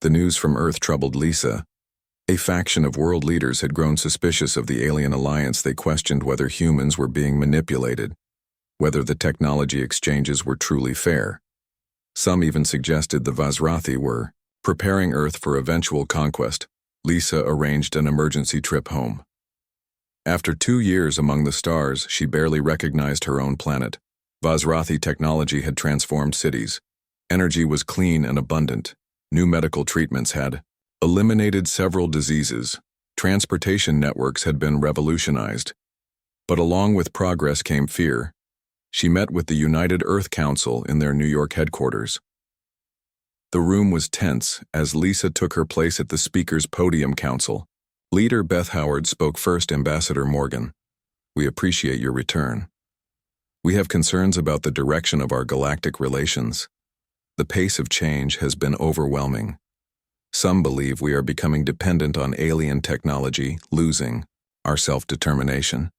The news from Earth troubled Lisa. A faction of world leaders had grown suspicious of the alien alliance. They questioned whether humans were being manipulated, whether the technology exchanges were truly fair. Some even suggested the Vazrathi were preparing Earth for eventual conquest. Lisa arranged an emergency trip home. After 2 years among the stars, she barely recognized her own planet. Vazrathi technology had transformed cities. Energy was clean and abundant. New medical treatments had eliminated several diseases. Transportation networks had been revolutionized. But along with progress came fear. She met with the United Earth Council in their New York headquarters. The room was tense as Lisa took her place at the speaker's podium. Council leader Beth Howard spoke first. Ambassador Morgan, we appreciate your return. We have concerns about the direction of our galactic relations. The pace of change has been overwhelming. Some believe we are becoming dependent on alien technology, losing our self-determination.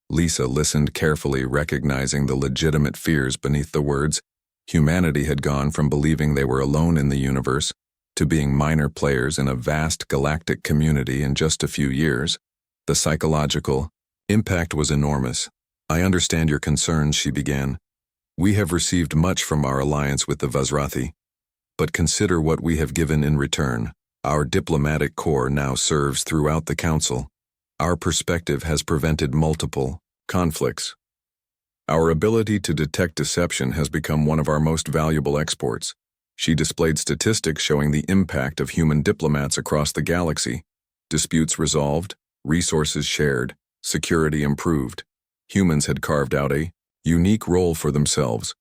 Lisa listened carefully, recognizing the legitimate fears beneath the words. Humanity had gone from believing they were alone in the universe to being minor players in a vast galactic community in just a few years. The psychological impact was enormous. I understand your concerns, she began. We have received much from our alliance with the Vazrathi, but consider what we have given in return. Our diplomatic corps now serves throughout the Council. Our perspective has prevented multiple conflicts. Our ability to detect deception has become one of our most valuable exports. She displayed statistics showing the impact of human diplomats across the galaxy. Disputes resolved, resources shared, security improved. Humans had carved out a unique role for themselves.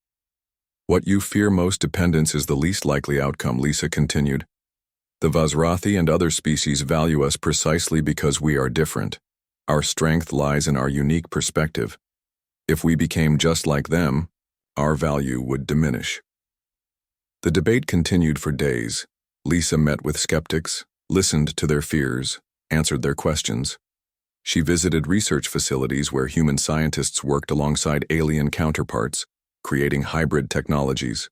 What you fear most, dependence, is the least likely outcome, Lisa continued. The Vazrathi and other species value us precisely because we are different. Our strength lies in our unique perspective. If we became just like them, our value would diminish. The debate continued for days. Lisa met with skeptics, listened to their fears, answered their questions. She visited research facilities where human scientists worked alongside alien counterparts, creating hybrid technologies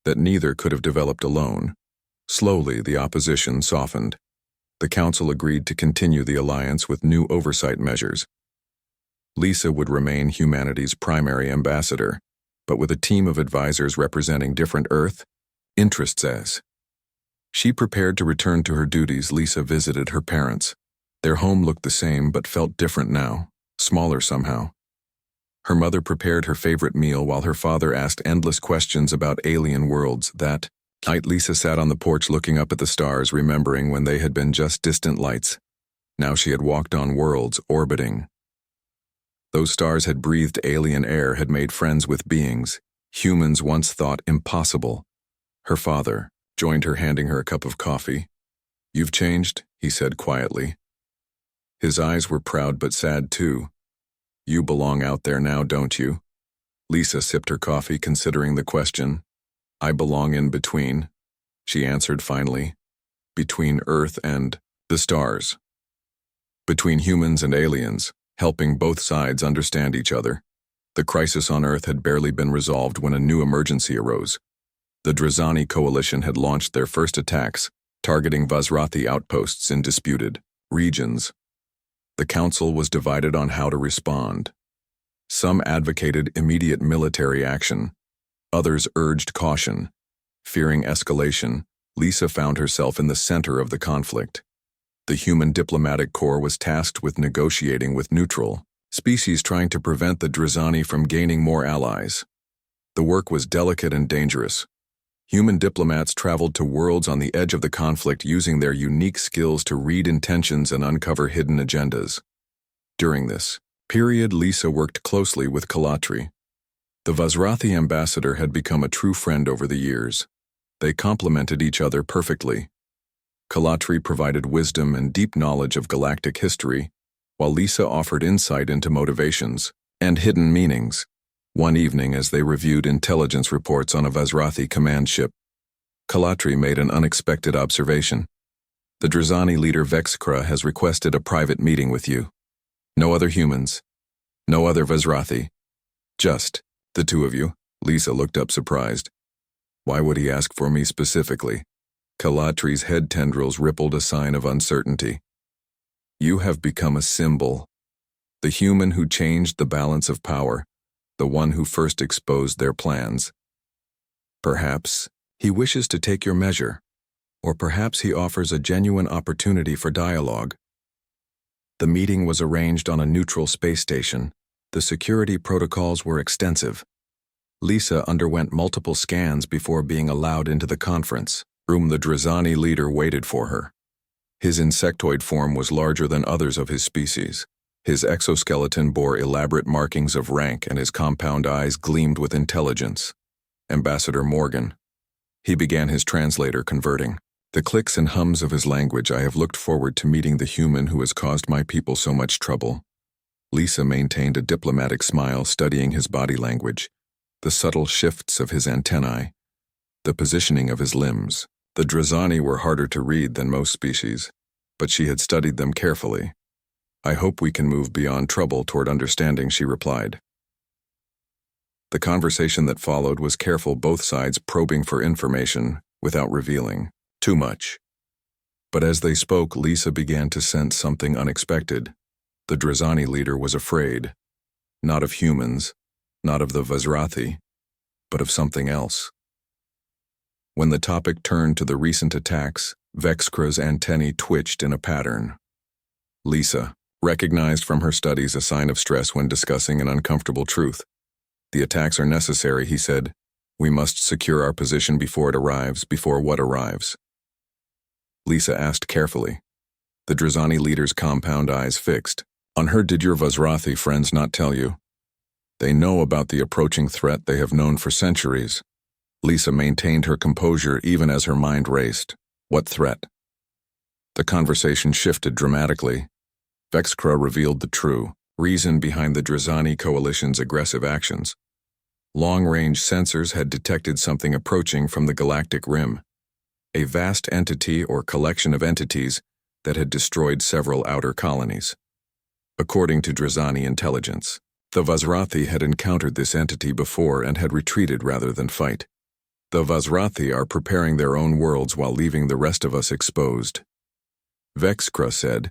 that neither could have developed alone. Slowly, the opposition softened. The Council agreed to continue the alliance with new oversight measures. Lisa would remain humanity's primary ambassador, but with a team of advisors representing different Earth interests. As she prepared to return to her duties, Lisa visited her parents. Their home looked the same but felt different now, smaller somehow. Her mother prepared her favorite meal while her father asked endless questions about alien worlds. That night, Lisa sat on the porch looking up at the stars, remembering when they had been just distant lights. Now she had walked on worlds orbiting. Those stars had breathed alien air, had made friends with beings humans once thought impossible. Her father joined her, handing her a cup of coffee. You've changed, he said quietly. His eyes were proud but sad too. You belong out there now, don't you? Lisa sipped her coffee, considering the question. I belong in between, she answered finally. Between Earth and the stars. Between humans and aliens, helping both sides understand each other. The crisis on Earth had barely been resolved when a new emergency arose. The Drazani coalition had launched their first attacks, targeting Vazrathi outposts in disputed regions. The Council was divided on how to respond. Some advocated immediate military action. Others urged caution. Fearing escalation, Lisa found herself in the center of the conflict. The human diplomatic corps was tasked with negotiating with neutral species, trying to prevent the Drazani from gaining more allies. The work was delicate and dangerous. Human diplomats traveled to worlds on the edge of the conflict, using their unique skills to read intentions and uncover hidden agendas. During this period, Lisa worked closely with Kalatri. The Vazrathi ambassador had become a true friend over the years. They complemented each other perfectly. Kalatri provided wisdom and deep knowledge of galactic history, while Lisa offered insight into motivations and hidden meanings. One evening, as they reviewed intelligence reports on a Vazrathi command ship, Kalatri made an unexpected observation. The Drazani leader Vexkra has requested a private meeting with you. No other humans, no other Vazrathi, just the two of you. Lisa looked up surprised. Why would he ask for me specifically? Calatri's head tendrils rippled a sign of uncertainty. You have become a symbol. The human who changed the balance of power, the one who first exposed their plans. Perhaps he wishes to take your measure, or perhaps he offers a genuine opportunity for dialogue. The meeting was arranged on a neutral space station. The security protocols were extensive. Lisa underwent multiple scans before being allowed into the conference room. The Drazani leader waited for her. His insectoid form was larger than others of his species. His exoskeleton bore elaborate markings of rank, and his compound eyes gleamed with intelligence. Ambassador Morgan. He began his translator converting. The clicks and hums of his language. I have looked forward to meeting the human who has caused my people so much trouble. Lisa maintained a diplomatic smile, studying his body language, the subtle shifts of his antennae, the positioning of his limbs. The Drazani were harder to read than most species, but she had studied them carefully. I hope we can move beyond trouble toward understanding, she replied. The conversation that followed was careful, both sides probing for information without revealing too much. But as they spoke, Lisa began to sense something unexpected. The Drazani leader was afraid, not of humans, not of the Vazrathi, but of something else. When the topic turned to the recent attacks, Vexkra's antennae twitched in a pattern. Lisa recognized from her studies a sign of stress when discussing an uncomfortable truth. The attacks are necessary, he said. We must secure our position before it arrives, before what arrives. Lisa asked carefully. The Drazani leader's compound eyes fixed on her. Did your Vazrathi friends not tell you? They know about the approaching threat. They have known for centuries. Lisa maintained her composure even as her mind raced. What threat? The conversation shifted dramatically. Vexkra revealed the true reason behind the Drazani coalition's aggressive actions. Long-range sensors had detected something approaching from the galactic rim, a vast entity or collection of entities that had destroyed several outer colonies. According to Drazani intelligence, the Vazrathi had encountered this entity before and had retreated rather than fight. The Vazrathi are preparing their own worlds while leaving the rest of us exposed. Vexkra said,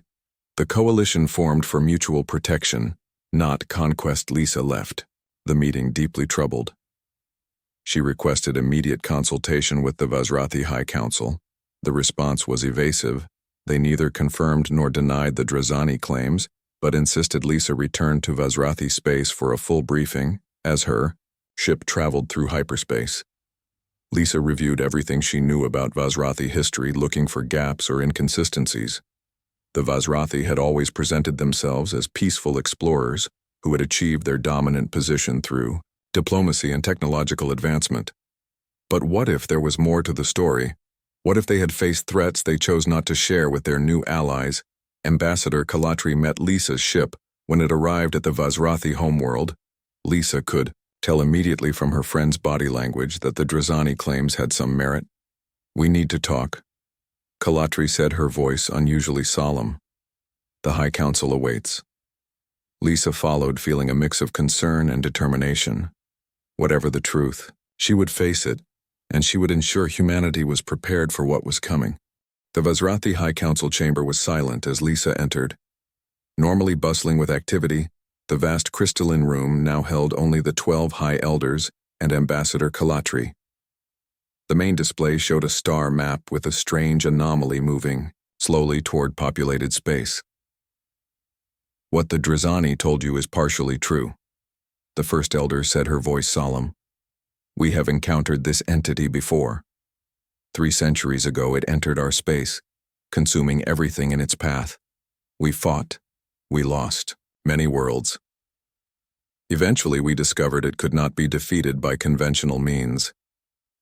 the coalition formed for mutual protection, not conquest. Lisa left the meeting deeply troubled. She requested immediate consultation with the Vazrathi High Council. The response was evasive. They neither confirmed nor denied the Drazani claims, but insisted Lisa return to Vazrathi space for a full briefing as her ship traveled through hyperspace. Lisa reviewed everything she knew about Vazrathi history, looking for gaps or inconsistencies. The Vazrathi had always presented themselves as peaceful explorers who had achieved their dominant position through diplomacy and technological advancement. But what if there was more to the story? What if they had faced threats they chose not to share with their new allies? Ambassador Kalatri met Lisa's ship. When it arrived at the Vazrathi homeworld, Lisa could tell immediately from her friend's body language that the Drazani claims had some merit. We need to talk, Kalatri said, her voice unusually solemn. The High Council awaits. Lisa followed, feeling a mix of concern and determination. Whatever the truth, she would face it, and she would ensure humanity was prepared for what was coming. The Vazrathi High Council chamber was silent as Lisa entered. Normally bustling with activity, the vast crystalline room now held only the 12 High Elders and Ambassador Kalatri. The main display showed a star map with a strange anomaly moving slowly toward populated space. What the Drazani told you is partially true, the First Elder said, her voice solemn. We have encountered this entity before. 3 centuries ago it entered our space, consuming everything in its path. We fought. We lost many worlds. Eventually we discovered it could not be defeated by conventional means.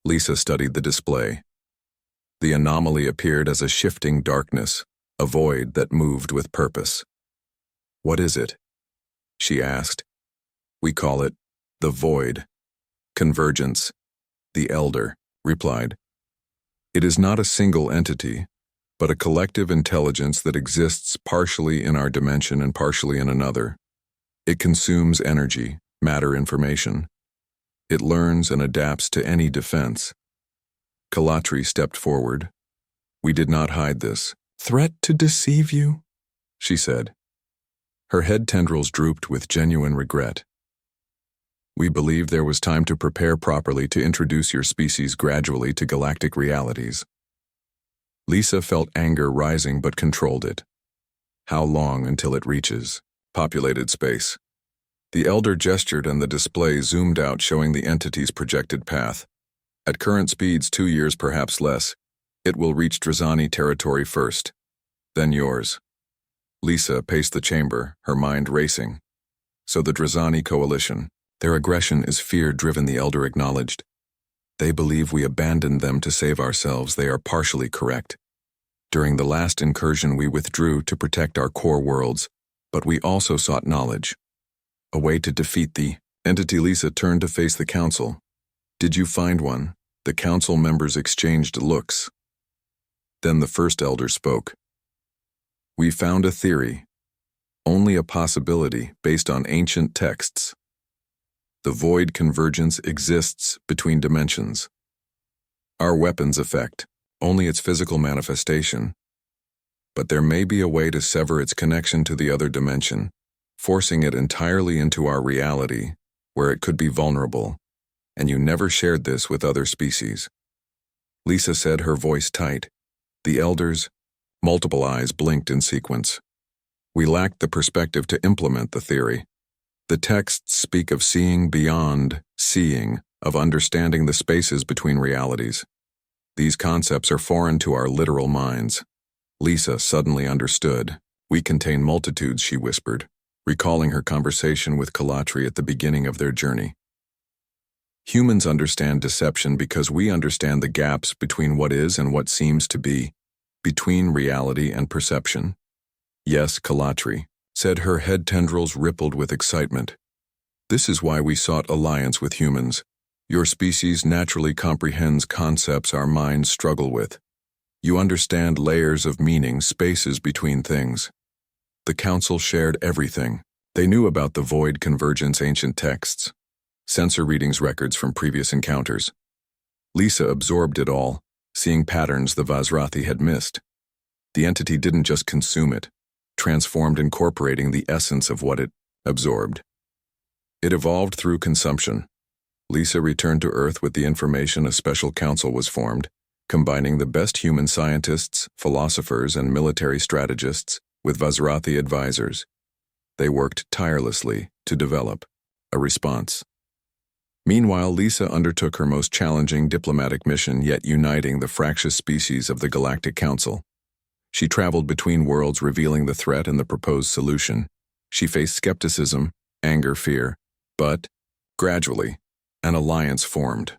Lisa studied the display. The anomaly appeared as a shifting darkness, a void that moved with purpose. What is it? She asked. We call it the void. Convergence. The Elder replied. It is not a single entity, but a collective intelligence that exists partially in our dimension and partially in another. It consumes energy, matter, information. It learns and adapts to any defense. Kalatri stepped forward, We did not hide this. Threat to deceive you? She said. Her head tendrils drooped with genuine regret. We believed there was time to prepare properly to introduce your species gradually to galactic realities. Lisa felt anger rising but controlled it. How long until it reaches populated space? The elder gestured and the display zoomed out, showing the entity's projected path. At current speeds, 2 years, perhaps less, it will reach Drazani territory first, then yours. Lisa paced the chamber, her mind racing. So the Drazani coalition. Their aggression is fear-driven, the elder acknowledged. They believe we abandoned them to save ourselves. They are partially correct. During the last incursion, we withdrew to protect our core worlds, but we also sought knowledge. A way to defeat the entity. Lisa turned to face the council. Did you find one? The council members exchanged looks. Then the first elder spoke. We found a theory, only a possibility based on ancient texts. The void convergence exists between dimensions. Our weapon's effect, only its physical manifestation. But there may be a way to sever its connection to the other dimension, forcing it entirely into our reality, where it could be vulnerable, and you never shared this with other species. Lisa said, her voice tight. The elders, multiple eyes blinked in sequence. We lacked the perspective to implement the theory. The texts speak of seeing beyond seeing, of understanding the spaces between realities. These concepts are foreign to our literal minds. Lisa suddenly understood. We contain multitudes, she whispered, recalling her conversation with Kalatri at the beginning of their journey. Humans understand deception because we understand the gaps between what is and what seems to be, between reality and perception. Yes, Kalatri said, her head tendrils rippled with excitement. This is why we sought alliance with humans. Your species naturally comprehends concepts our minds struggle with. You understand layers of meaning, spaces between things. The council shared everything. They knew about the void convergence ancient texts, sensor readings, records from previous encounters. Lisa absorbed it all, seeing patterns the Vazrathi had missed. The entity didn't just consume it, transformed, incorporating the essence of what it absorbed. It evolved through consumption. Lisa returned to Earth with the information. A special council was formed, combining the best human scientists, philosophers, and military strategists with Vazrathi advisors. They worked tirelessly to develop a response. Meanwhile, Lisa undertook her most challenging diplomatic mission yet, uniting the fractious species of the Galactic Council. She traveled between worlds, revealing the threat and the proposed solution. She faced skepticism, anger, fear, but, gradually, an alliance formed.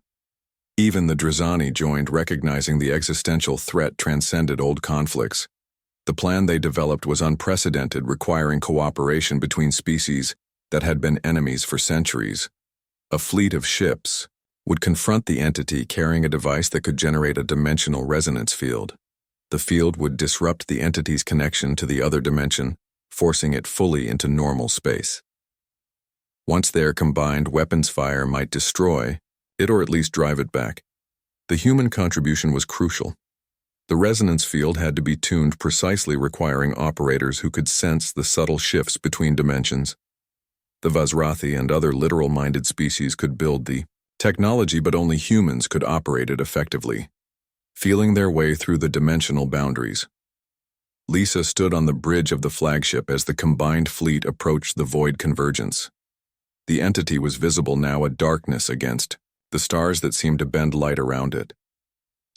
Even the Drazani joined, recognizing the existential threat transcended old conflicts. The plan they developed was unprecedented, requiring cooperation between species that had been enemies for centuries. A fleet of ships would confront the entity, carrying a device that could generate a dimensional resonance field. The field would disrupt the entity's connection to the other dimension, forcing it fully into normal space. Once there, combined weapons fire might destroy it or at least drive it back. The human contribution was crucial. The resonance field had to be tuned precisely, requiring operators who could sense the subtle shifts between dimensions. The Vazrathi and other literal-minded species could build the technology, but only humans could operate it effectively, feeling their way through the dimensional boundaries. Lisa stood on the bridge of the flagship as the combined fleet approached the void convergence. The entity was visible now, a darkness against the stars that seemed to bend light around it.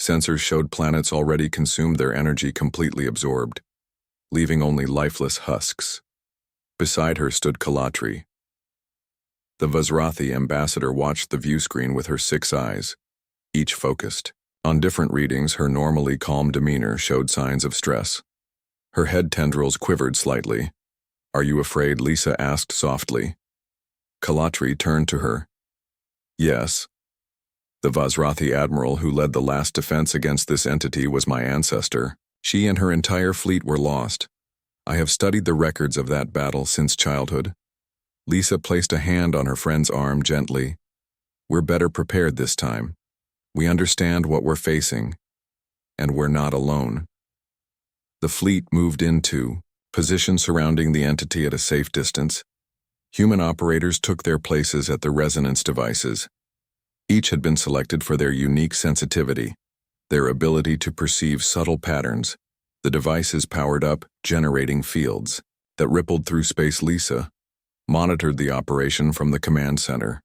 Sensors showed planets already consumed, their energy completely absorbed, leaving only lifeless husks. Beside her stood Kalatri. The Vazrathi ambassador watched the view screen with her 6 eyes, each focused. On different readings, her normally calm demeanor showed signs of stress. Her head tendrils quivered slightly. Are you afraid? Lisa asked softly. Kalatri turned to her. Yes. The Vazrathi admiral who led the last defense against this entity was my ancestor. She and her entire fleet were lost. I have studied the records of that battle since childhood. Lisa placed a hand on her friend's arm gently. We're better prepared this time. We understand what we're facing. and we're not alone. The fleet moved into position surrounding the entity at a safe distance. Human operators took their places at the resonance devices. Each had been selected for their unique sensitivity, their ability to perceive subtle patterns. The devices powered up, generating fields that rippled through space. Lisa monitored the operation from the command center.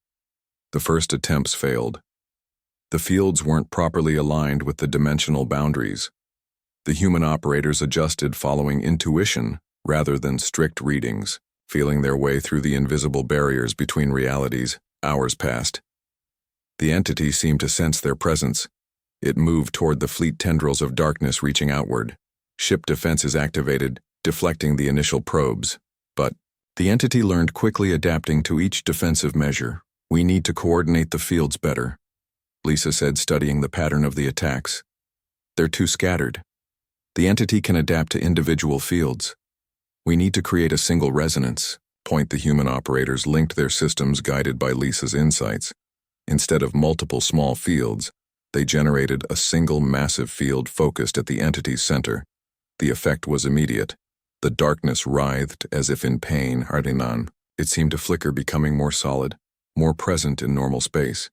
The first attempts failed. The fields weren't properly aligned with the dimensional boundaries. The human operators adjusted following intuition rather than strict readings, feeling their way through the invisible barriers between realities. Hours passed. The entity seemed to sense their presence. It moved toward the fleet tendrils of darkness reaching outward. Ship defenses activated, deflecting the initial probes. But the entity learned quickly, adapting to each defensive measure. We need to coordinate the fields better, Lisa said, studying the pattern of the attacks. They're too scattered. The entity can adapt to individual fields. We need to create a single resonance point. The human operators linked their systems, guided by Lisa's insights. Instead of multiple small fields, they generated a single massive field focused at the entity's center. The effect was immediate. The darkness writhed as if in pain. Ardinan. It seemed to flicker, becoming more solid, more present in normal space.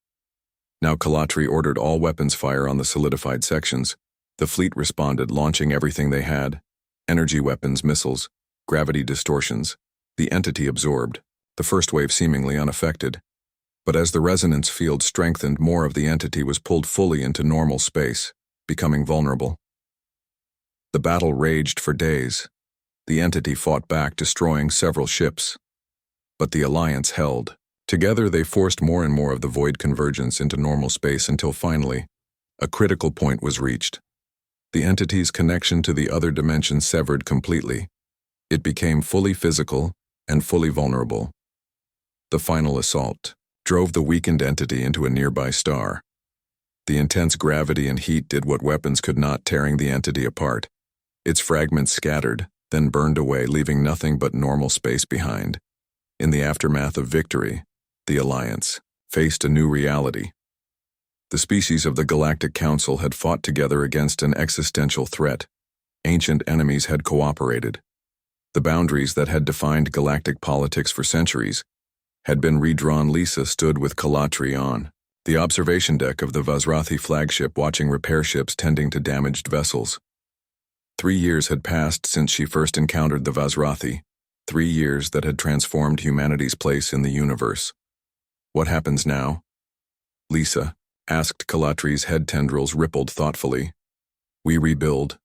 Now Kalatri ordered all weapons fire on the solidified sections. The fleet responded, launching everything they had. Energy weapons, missiles, gravity distortions. The entity absorbed, the first wave seemingly unaffected. But as the resonance field strengthened, more of the entity was pulled fully into normal space, becoming vulnerable. The battle raged for days. The entity fought back, destroying several ships. But the Alliance held. Together they forced more and more of the void convergence into normal space until finally, a critical point was reached. The entity's connection to the other dimension severed completely. It became fully physical and fully vulnerable. The final assault drove the weakened entity into a nearby star. The intense gravity and heat did what weapons could not, tearing the entity apart. Its fragments scattered, then burned away, leaving nothing but normal space behind. In the aftermath of victory, the Alliance faced a new reality. The species of the Galactic Council had fought together against an existential threat. Ancient enemies had cooperated. The boundaries that had defined galactic politics for centuries had been redrawn. Lisa stood with Kalatri on the observation deck of the Vazrathi flagship, watching repair ships tending to damaged vessels. 3 years had passed since she first encountered the Vazrathi, 3 years that had transformed humanity's place in the universe. What happens now? Lisa asked. Kalatri's head tendrils rippled thoughtfully. We rebuild.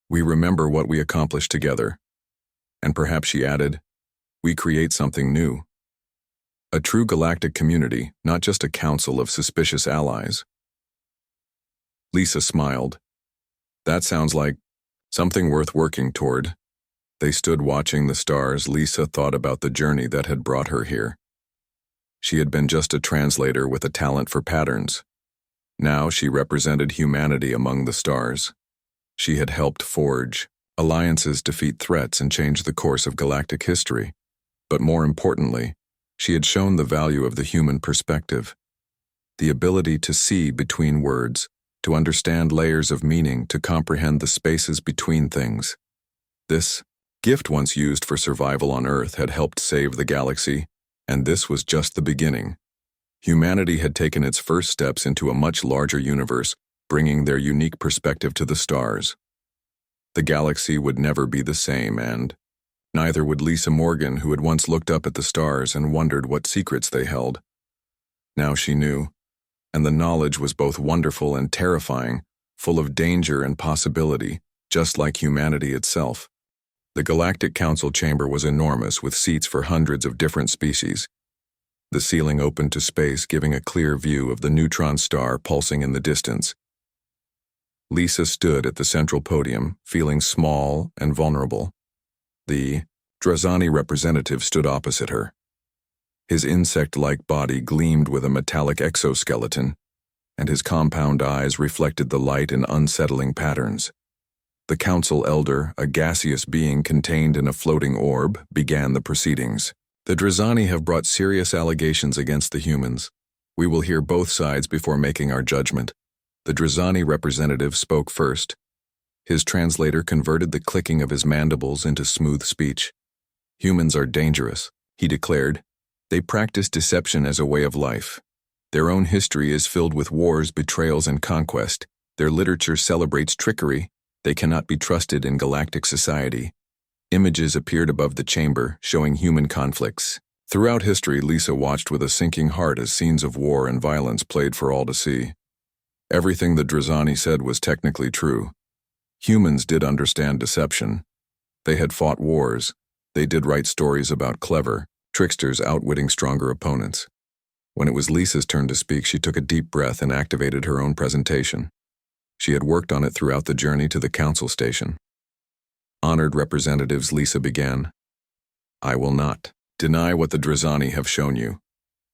We remember what we accomplished together. And perhaps, she added, we create something new. A true galactic community, not just a council of suspicious allies. Lisa smiled. That sounds like something worth working toward. They stood watching the stars. Lisa thought about the journey that had brought her here. She had been just a translator with a talent for patterns. Now she represented humanity among the stars. She had helped forge alliances, defeat threats, and change the course of galactic history. But more importantly, she had shown the value of the human perspective, the ability to see between words, to understand layers of meaning, to comprehend the spaces between things. This gift, once used for survival on Earth, had helped save the galaxy, and this was just the beginning. Humanity had taken its first steps into a much larger universe, bringing their unique perspective to the stars. The galaxy would never be the same, and neither would Lisa Morgan, who had once looked up at the stars and wondered what secrets they held. Now she knew, and the knowledge was both wonderful and terrifying, full of danger and possibility, just like humanity itself. The Galactic Council chamber was enormous, with seats for hundreds of different species. The ceiling opened to space, giving a clear view of the neutron star pulsing in the distance. Lisa stood at the central podium, feeling small and vulnerable. The Drazani representative stood opposite her. His insect-like body gleamed with a metallic exoskeleton, and his compound eyes reflected the light in unsettling patterns. The council elder, a gaseous being contained in a floating orb, began the proceedings. The Drazani have brought serious allegations against the humans. We will hear both sides before making our judgment. The Drazani representative spoke first. His translator converted the clicking of his mandibles into smooth speech. Humans are dangerous, he declared. They practice deception as a way of life. Their own history is filled with wars, betrayals, and conquest. Their literature celebrates trickery. They cannot be trusted in galactic society. Images appeared above the chamber, showing human conflicts. Throughout history, Lisa watched with a sinking heart as scenes of war and violence played for all to see. Everything the Drazani said was technically true. Humans did understand deception. They had fought wars. They did write stories about clever tricksters outwitting stronger opponents. When it was Lisa's turn to speak, she took a deep breath and activated her own presentation. She had worked on it throughout the journey to the council station. Honored representatives, Lisa began. I will not deny what the Drazani have shown you,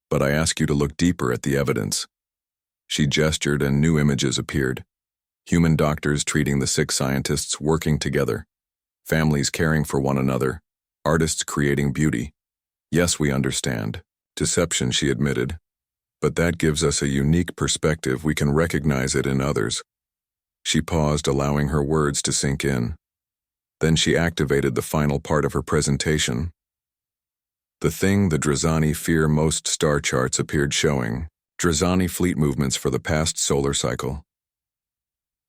but I ask you to look deeper at the evidence. She gestured and new images appeared. Human doctors treating the sick scientists working together. Families caring for one another. Artists creating beauty. Yes, we understand. Deception, she admitted. But that gives us a unique perspective. We can recognize it in others. She paused, allowing her words to sink in. Then she activated the final part of her presentation. The thing the Drazani fear most, star charts appeared showing. Drazani fleet movements for the past solar cycle.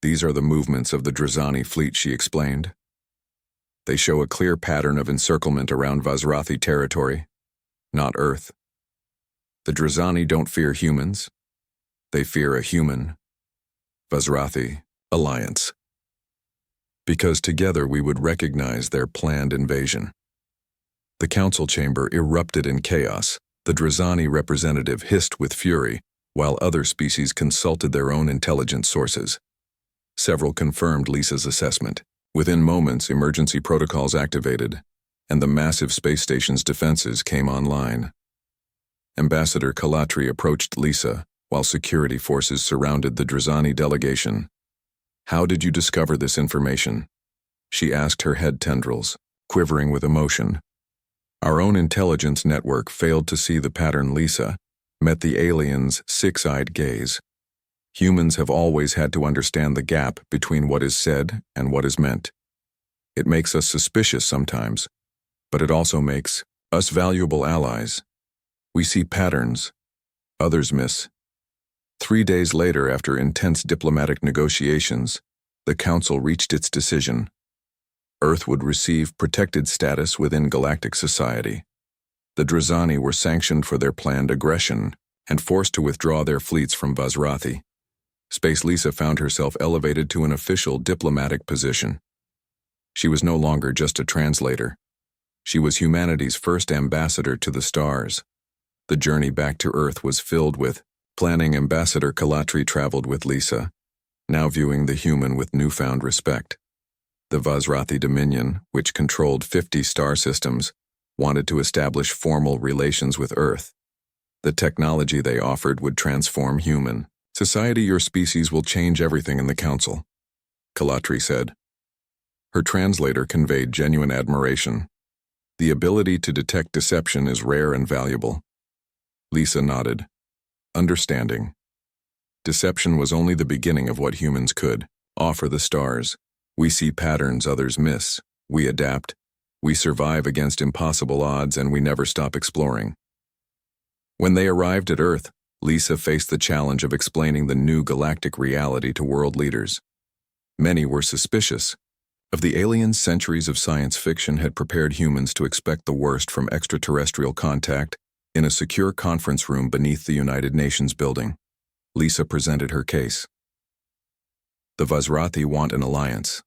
These are the movements of the Drazani fleet, she explained. They show a clear pattern of encirclement around Vazrathi territory, not Earth. The Drazani don't fear humans. They fear a human. Vazrathi alliance. Because together we would recognize their planned invasion. The council chamber erupted in chaos. The Drazani representative hissed with fury, while other species consulted their own intelligence sources. Several confirmed Lisa's assessment. Within moments, emergency protocols activated, and the massive space station's defenses came online. Ambassador Kalatri approached Lisa, while security forces surrounded the Drazani delegation. How did you discover this information? She asked her head tendrils, quivering with emotion. Our own intelligence network failed to see the pattern. Lisa met the aliens' six-eyed gaze. Humans have always had to understand the gap between what is said and what is meant. It makes us suspicious sometimes, but it also makes us valuable allies. We see patterns, others miss. 3 days later, after intense diplomatic negotiations, the Council reached its decision. Earth would receive protected status within galactic society. The Drazani were sanctioned for their planned aggression and forced to withdraw their fleets from Vazrathi. Space Lisa found herself elevated to an official diplomatic position. She was no longer just a translator. She was humanity's first ambassador to the stars. The journey back to Earth was filled with planning. Ambassador Kalatri traveled with Lisa, now viewing the human with newfound respect. The Vazrathi Dominion, which controlled 50 star systems, wanted to establish formal relations with Earth. The technology they offered would transform human society. Your species will change everything in the Council, Kalatri said. Her translator conveyed genuine admiration. The ability to detect deception is rare and valuable. Lisa nodded, understanding. Deception was only the beginning of what humans could offer the stars. We see patterns others miss. We adapt. We survive against impossible odds, and we never stop exploring. When they arrived at Earth, Lisa faced the challenge of explaining the new galactic reality to world leaders. Many were suspicious. Of the aliens, centuries of science fiction had prepared humans to expect the worst from extraterrestrial contact. In a secure conference room beneath the United Nations building, Lisa presented her case. The Vazrathi want an alliance,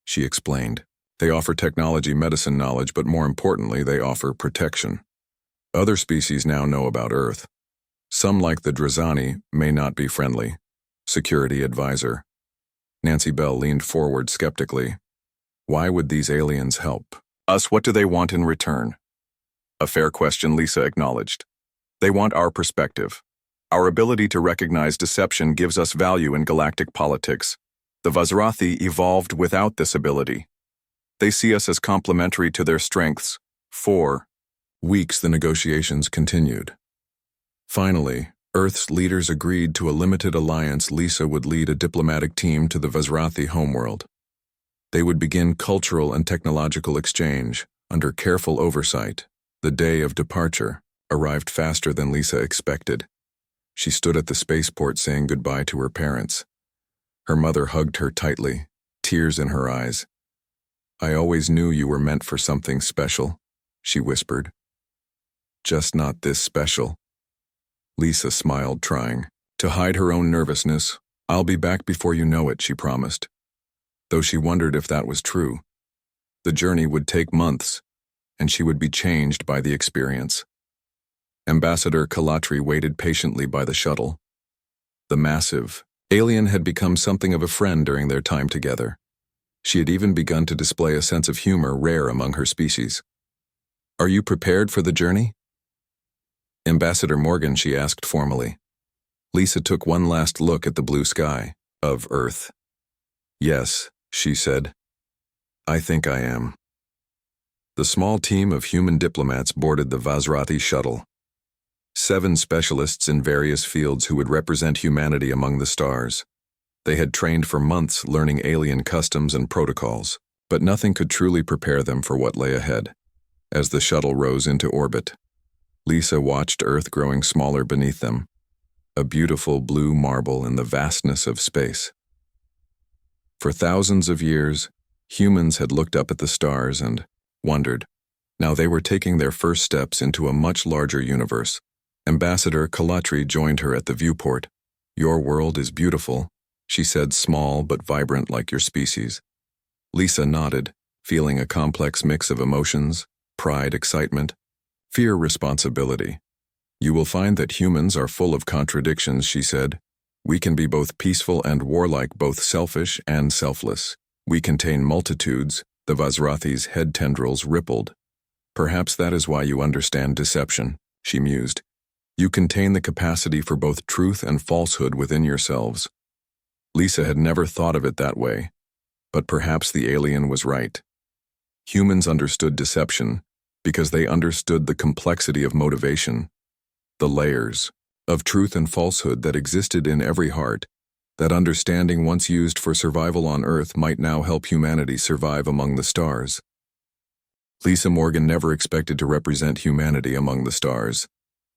she explained. They offer technology, medicine knowledge, but more importantly, they offer protection. Other species now know about Earth. Some, like the Drazani, may not be friendly. Security advisor Nancy Bell leaned forward skeptically. Why would these aliens help us? What do they want in return? A fair question, Lisa acknowledged. They want our perspective. Our ability to recognize deception gives us value in galactic politics. The Vazrathi evolved without this ability. They see us as complementary to their strengths. For weeks, the negotiations continued. Finally, Earth's leaders agreed to a limited alliance. Lisa would lead a diplomatic team to the Vazrathi homeworld. They would begin cultural and technological exchange, under careful oversight. The day of departure arrived faster than Lisa expected. She stood at the spaceport saying goodbye to her parents. Her mother hugged her tightly, tears in her eyes. "I always knew you were meant for something special," she whispered. "Just not this special." Lisa smiled, trying to hide her own nervousness. "I'll be back before you know it," she promised, though she wondered if that was true. The journey would take months, and she would be changed by the experience. Ambassador Kalatri waited patiently by the shuttle. The massive alien had become something of a friend during their time together. She had even begun to display a sense of humor rare among her species. "Are you prepared for the journey?" "Ambassador Morgan," she asked formally. Lisa took one last look at the blue sky of Earth. "Yes," she said. "I think I am." The small team of human diplomats boarded the Vazrathi shuttle. 7 specialists in various fields who would represent humanity among the stars. They had trained for months learning alien customs and protocols, but nothing could truly prepare them for what lay ahead. As the shuttle rose into orbit, Lisa watched Earth growing smaller beneath them, a beautiful blue marble in the vastness of space. For thousands of years, humans had looked up at the stars and wondered. Now they were taking their first steps into a much larger universe. Ambassador Kalatri joined her at the viewport. "Your world is beautiful," she said, "small but vibrant like your species." Lisa nodded, feeling a complex mix of emotions: pride, excitement, fear, responsibility. "You will find that humans are full of contradictions," she said. "We can be both peaceful and warlike, both selfish and selfless. We contain multitudes." The Vazrathi's head tendrils rippled. "Perhaps that is why you understand deception," she mused. "You contain the capacity for both truth and falsehood within yourselves." Lisa had never thought of it that way, but perhaps the alien was right. Humans understood deception because they understood the complexity of motivation, the layers of truth and falsehood that existed in every heart. That understanding, once used for survival on Earth, might now help humanity survive among the stars. Lisa Morgan never expected to represent humanity among the stars.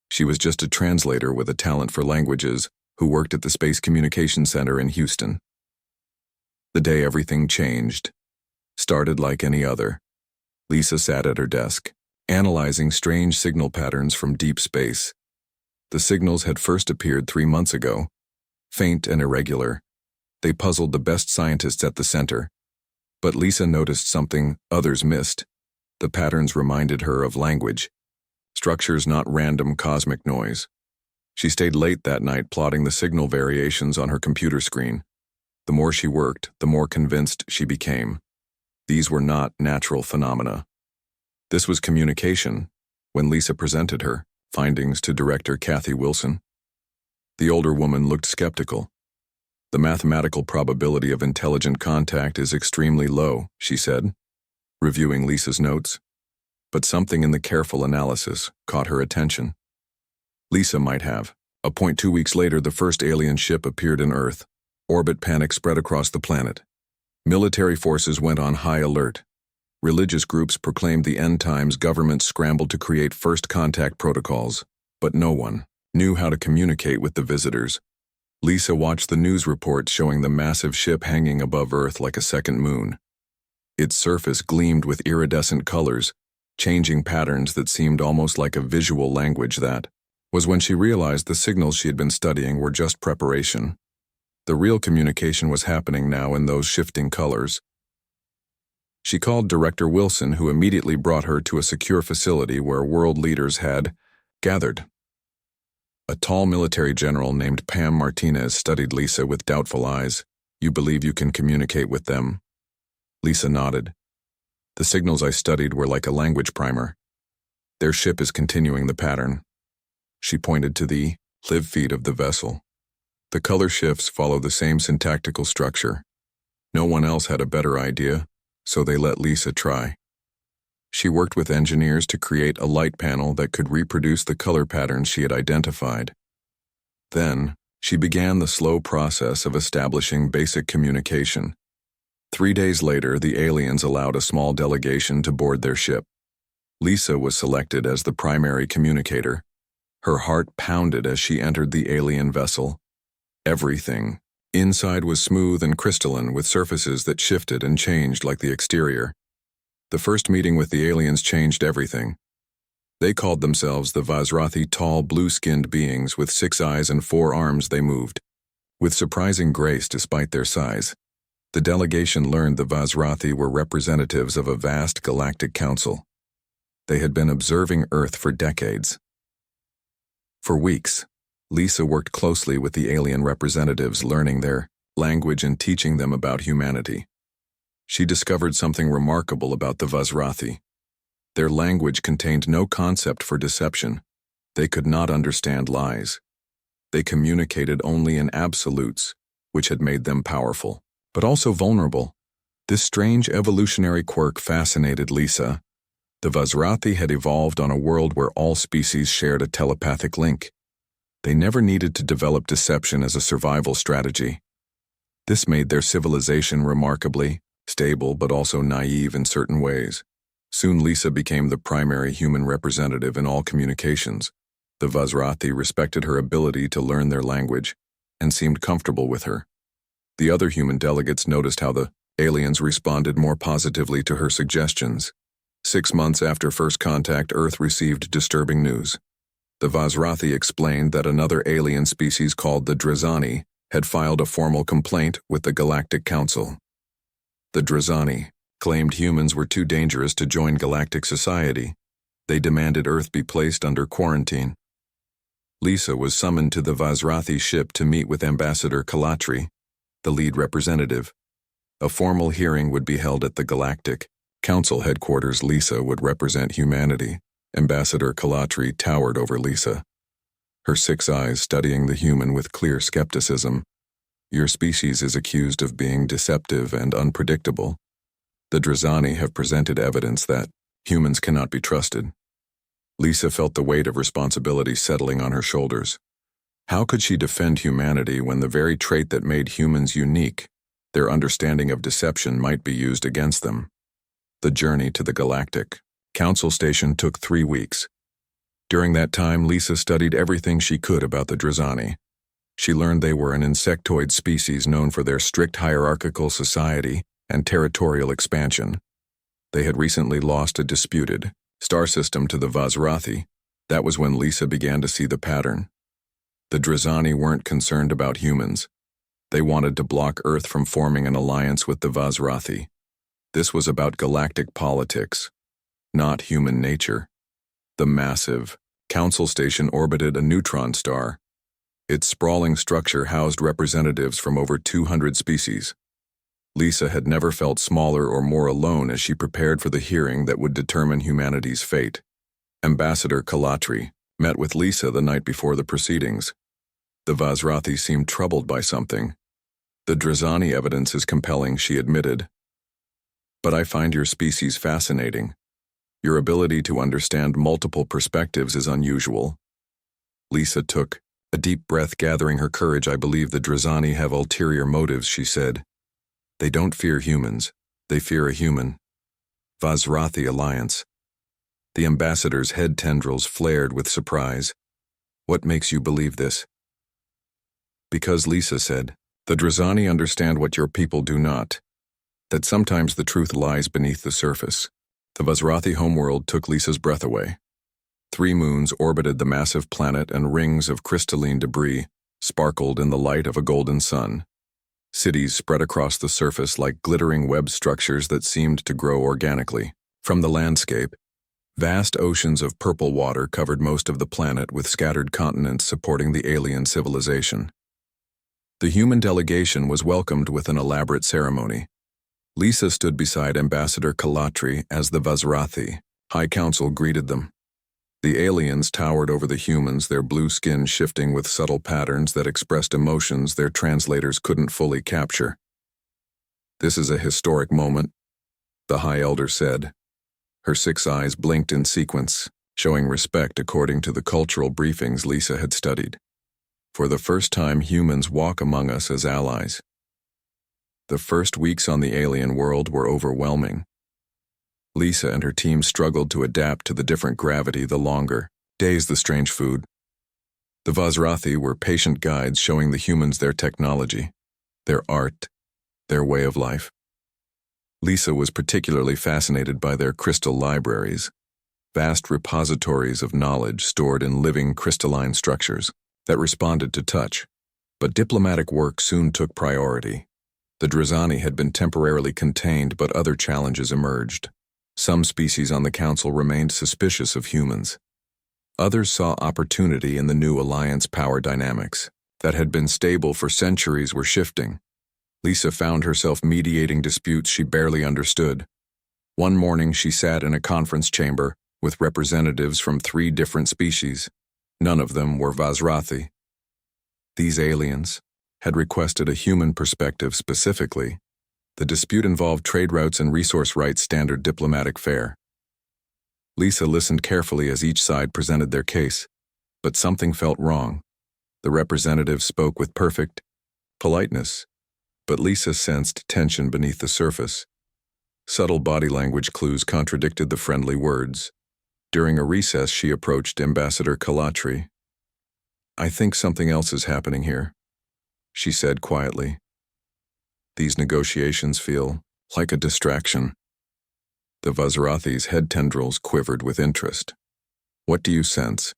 She was just a translator with a talent for languages who worked at the Space Communications Center in Houston. The day everything changed started like any other. Lisa sat at her desk, analyzing strange signal patterns from deep space. The signals had first appeared 3 months ago, faint and irregular. They puzzled the best scientists at the center. But Lisa noticed something others missed. The patterns reminded her of language. Structures, not random cosmic noise. She stayed late that night plotting the signal variations on her computer screen. The more she worked, the more convinced she became. These were not natural phenomena. This was communication. When Lisa presented her findings to Director Kathy Wilson, the older woman looked skeptical. "The mathematical probability of intelligent contact is extremely low," she said, reviewing Lisa's notes. But something in the careful analysis caught her attention. Lisa might have. 2 weeks later, the first alien ship appeared in Earth. Orbit panic spread across the planet. Military forces went on high alert. Religious groups proclaimed the end times. Governments scrambled to create first contact protocols. But no one knew how to communicate with the visitors. Lisa watched the news reports showing the massive ship hanging above Earth like a second moon. Its surface gleamed with iridescent colors, changing patterns that seemed almost like a visual language. That was when she realized the signals she had been studying were just preparation. The real communication was happening now in those shifting colors. She called Director Wilson, who immediately brought her to a secure facility where world leaders had gathered. A tall military general named Pam Martinez studied Lisa with doubtful eyes. "You believe you can communicate with them?" Lisa nodded. "The signals I studied were like a language primer. Their ship is continuing the pattern." She pointed to the live feed of the vessel. The color shifts follow the same syntactical structure. No one else had a better idea, so they let Lisa try. She worked with engineers to create a light panel that could reproduce the color patterns she had identified. Then, she began the slow process of establishing basic communication. 3 days later, the aliens allowed a small delegation to board their ship. Lisa was selected as the primary communicator. Her heart pounded as she entered the alien vessel. Everything inside was smooth and crystalline, with surfaces that shifted and changed like the exterior. The first meeting with the aliens changed everything. They called themselves the Vazrathi, tall, blue-skinned beings with 6 eyes and 4 arms. They moved with surprising grace despite their size. The delegation learned the Vazrathi were representatives of a vast galactic council. They had been observing Earth for decades. For weeks, Lisa worked closely with the alien representatives, learning their language and teaching them about humanity. She discovered something remarkable about the Vazrathi. Their language contained no concept for deception. They could not understand lies. They communicated only in absolutes, which had made them powerful, but also vulnerable. This strange evolutionary quirk fascinated Lisa. The Vazrathi had evolved on a world where all species shared a telepathic link. They never needed to develop deception as a survival strategy. This made their civilization remarkably stable but also naive in certain ways. Soon Lisa became the primary human representative in all communications. The Vazrathi respected her ability to learn their language and seemed comfortable with her. The other human delegates noticed how the aliens responded more positively to her suggestions. 6 months after first contact, Earth received disturbing news. The Vazrathi explained that another alien species called the Drazani had filed a formal complaint with the Galactic Council. The Drazani claimed humans were too dangerous to join galactic society. They demanded Earth be placed under quarantine. Lisa was summoned to the Vazrathi ship to meet with Ambassador Kalatri, the lead representative. A formal hearing would be held at the Galactic Council headquarters. Lisa would represent humanity. Ambassador Kalatri towered over Lisa, her 6 eyes studying the human with clear skepticism. Your species is accused of being deceptive and unpredictable. The Drazani have presented evidence that humans cannot be trusted. Lisa felt the weight of responsibility settling on her shoulders. How could she defend humanity when the very trait that made humans unique, their understanding of deception, might be used against them? The journey to the Galactic Council station took 3 weeks. During that time, Lisa studied everything she could about the Drazani. She learned they were an insectoid species known for their strict hierarchical society and territorial expansion. They had recently lost a disputed star system to the Vazrathi. That was when Lisa began to see the pattern. The Drazani weren't concerned about humans. They wanted to block Earth from forming an alliance with the Vazrathi. This was about galactic politics, not human nature. The massive council station orbited a neutron star. Its sprawling structure housed representatives from over 200 species. Lisa had never felt smaller or more alone as she prepared for the hearing that would determine humanity's fate. Ambassador Kalatri met with Lisa the night before the proceedings. The Vazrathi seemed troubled by something. The Drazani evidence is compelling, she admitted. But I find your species fascinating. Your ability to understand multiple perspectives is unusual. Lisa took a deep breath, gathering her courage. I believe the Drazani have ulterior motives, she said. They don't fear humans. They fear a human. Vazrathi alliance. The ambassador's head tendrils flared with surprise. What makes you believe this? Because, Lisa said, the Drazani understand what your people do not. That sometimes the truth lies beneath the surface. The Vazrathi homeworld took Lisa's breath away. 3 moons orbited the massive planet, and rings of crystalline debris sparkled in the light of a golden sun. Cities spread across the surface like glittering web structures that seemed to grow organically. From the landscape, vast oceans of purple water covered most of the planet, with scattered continents supporting the alien civilization. The human delegation was welcomed with an elaborate ceremony. Lisa stood beside Ambassador Kalatri as the Vazrathi High Council greeted them. The aliens towered over the humans, their blue skin shifting with subtle patterns that expressed emotions their translators couldn't fully capture. This is a historic moment, the High Elder said. Her 6 eyes blinked in sequence, showing respect according to the cultural briefings Lisa had studied. For the first time, humans walk among us as allies. The first weeks on the alien world were overwhelming. Lisa and her team struggled to adapt to the different gravity, the longer days, the strange food. The Vazrathi were patient guides showing the humans their technology, their art, their way of life. Lisa was particularly fascinated by their crystal libraries, vast repositories of knowledge stored in living crystalline structures that responded to touch. But diplomatic work soon took priority. The Drazani had been temporarily contained, but other challenges emerged. Some species on the council remained suspicious of humans. Others saw opportunity in the new alliance power dynamics that had been stable for centuries were shifting. Lisa found herself mediating disputes she barely understood. One morning she sat in a conference chamber with representatives from 3 different species. None of them were Vazrathi. These aliens had requested a human perspective specifically. The dispute involved trade routes and resource rights, standard diplomatic fare. Lisa listened carefully as each side presented their case, but something felt wrong. The representative spoke with perfect politeness, but Lisa sensed tension beneath the surface. Subtle body language clues contradicted the friendly words. During a recess, she approached Ambassador Kalatri. "I think something else is happening here," she said quietly. "These negotiations feel like a distraction." The Vazrathi's head tendrils quivered with interest. "What do you sense?"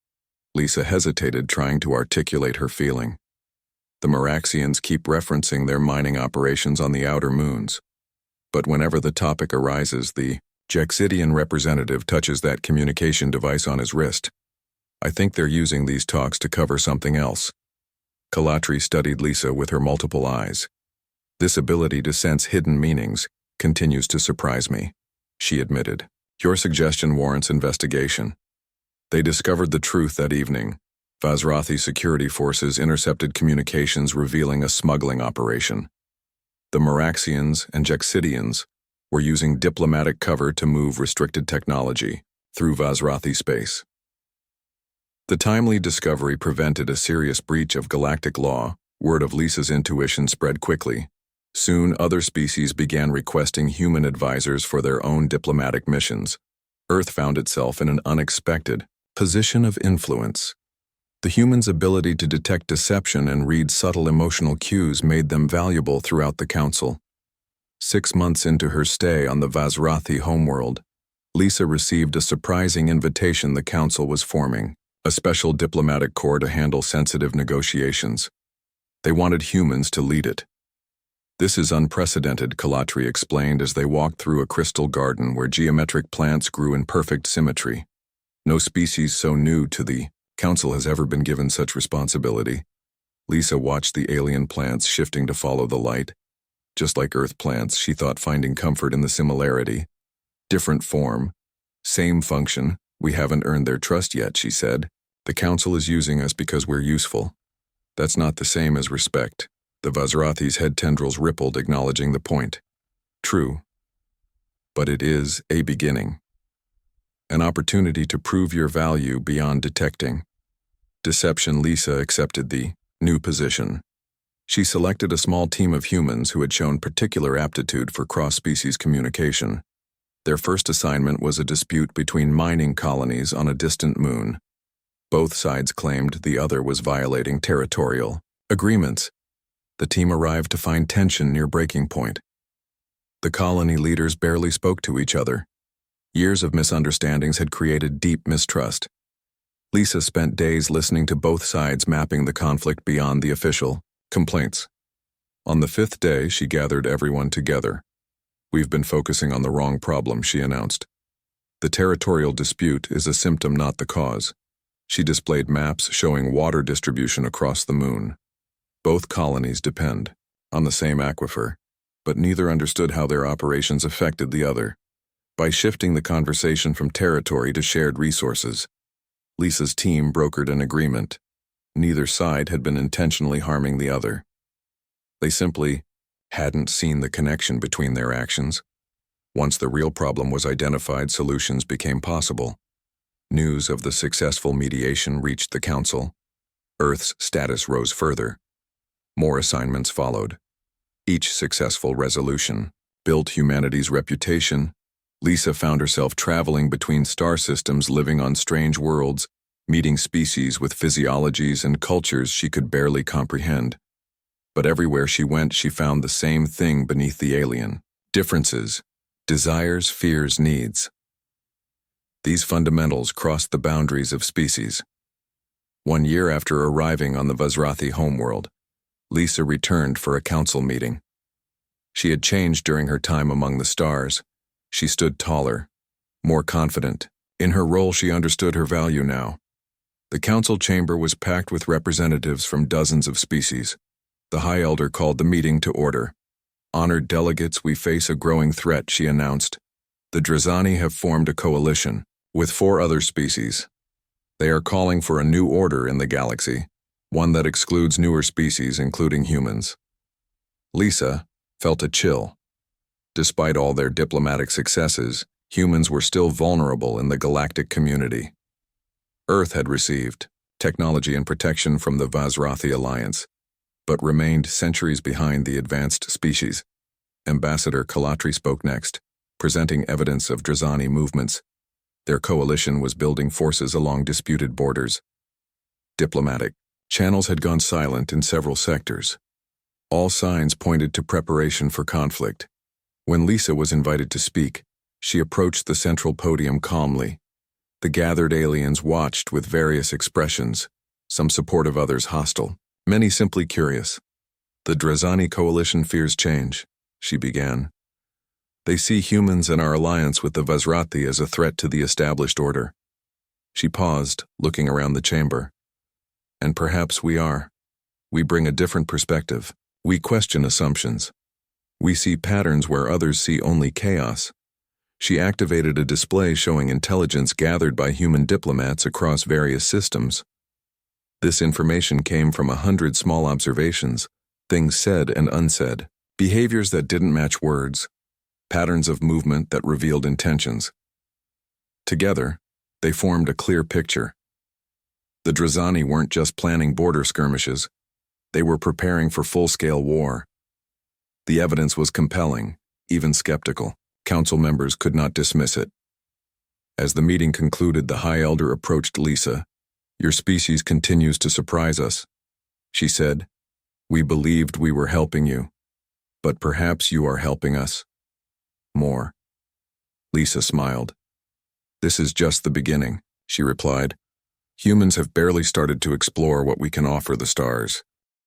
Lisa hesitated, trying to articulate her feeling. "The Meraxians keep referencing their mining operations on the outer moons. But whenever the topic arises, the Jexidian representative touches that communication device on his wrist. I think they're using these talks to cover something else." Kalatri studied Lisa with her multiple eyes. "This ability to sense hidden meanings continues to surprise me," she admitted. "Your suggestion warrants investigation." They discovered the truth that evening. Vazrathi security forces intercepted communications revealing a smuggling operation. The Meraxians and Jexidians were using diplomatic cover to move restricted technology through Vazrathi space. The timely discovery prevented a serious breach of galactic law. Word of Lisa's intuition spread quickly. Soon, other species began requesting human advisors for their own diplomatic missions. Earth found itself in an unexpected position of influence. The humans' ability to detect deception and read subtle emotional cues made them valuable throughout the council. 6 months into her stay on the Vazrathi homeworld, Lisa received a surprising invitation. The council was forming a special diplomatic corps to handle sensitive negotiations. They wanted humans to lead it. "This is unprecedented," Kalatri explained as they walked through a crystal garden where geometric plants grew in perfect symmetry. "No species so new to the council has ever been given such responsibility." Lisa watched the alien plants shifting to follow the light. Just like Earth plants, she thought, finding comfort in the similarity. "Different form, same function. We haven't earned their trust yet," she said. "The council is using us because we're useful. That's not the same as respect." The Vazrathi's head tendrils rippled, acknowledging the point. "True. But it is a beginning. An opportunity to prove your value beyond detecting deception." Lisa accepted the new position. She selected a small team of humans who had shown particular aptitude for cross-species communication. Their first assignment was a dispute between mining colonies on a distant moon. Both sides claimed the other was violating territorial agreements. The team arrived to find tension near breaking point. The colony leaders barely spoke to each other. Years of misunderstandings had created deep mistrust. Lisa spent days listening to both sides, mapping the conflict beyond the official complaints. On the 5th day, she gathered everyone together. "We've been focusing on the wrong problem," she announced. "The territorial dispute is a symptom, not the cause." She displayed maps showing water distribution across the moon. Both colonies depend on the same aquifer, but neither understood how their operations affected the other. By shifting the conversation from territory to shared resources, Lisa's team brokered an agreement. Neither side had been intentionally harming the other. They simply hadn't seen the connection between their actions. Once the real problem was identified, solutions became possible. News of the successful mediation reached the council. Earth's status rose further. More assignments followed. Each successful resolution built humanity's reputation. Lisa found herself traveling between star systems, living on strange worlds, meeting species with physiologies and cultures she could barely comprehend. But everywhere she went, she found the same thing beneath the alien: differences, desires, fears, needs. These fundamentals crossed the boundaries of species. 1 year after arriving on the Vazrathi homeworld, Lisa returned for a council meeting. She had changed during her time among the stars. She stood taller, more confident. In her role, she understood her value now. The council chamber was packed with representatives from dozens of species. The High Elder called the meeting to order. "Honored delegates, we face a growing threat," she announced. "The Drazani have formed a coalition with 4 other species. They are calling for a new order in the galaxy, one that excludes newer species, including humans." Lisa felt a chill. Despite all their diplomatic successes, humans were still vulnerable in the galactic community. Earth had received technology and protection from the Vazrathi Alliance, but remained centuries behind the advanced species. Ambassador Kalatri spoke next, presenting evidence of Drazani movements. Their coalition was building forces along disputed borders. Diplomatic channels had gone silent in several sectors. All signs pointed to preparation for conflict. When Lisa was invited to speak, she approached the central podium calmly. The gathered aliens watched with various expressions, some supportive, others hostile, many simply curious. "The Drazani coalition fears change," she began. "They see humans and our alliance with the Vazrathi as a threat to the established order." She paused, looking around the chamber. "And perhaps we are. We bring a different perspective. We question assumptions. We see patterns where others see only chaos." She activated a display showing intelligence gathered by human diplomats across various systems. This information came from 100 small observations, things said and unsaid, behaviors that didn't match words, patterns of movement that revealed intentions. Together, they formed a clear picture. The Drazani weren't just planning border skirmishes. They were preparing for full-scale war. The evidence was compelling, even skeptical. Council members could not dismiss it. As the meeting concluded, the High Elder approached Lisa. "Your species continues to surprise us," she said. "We believed we were helping you, but perhaps you are helping us more." Lisa smiled. "This is just the beginning," she replied. "Humans have barely started to explore what we can offer the stars."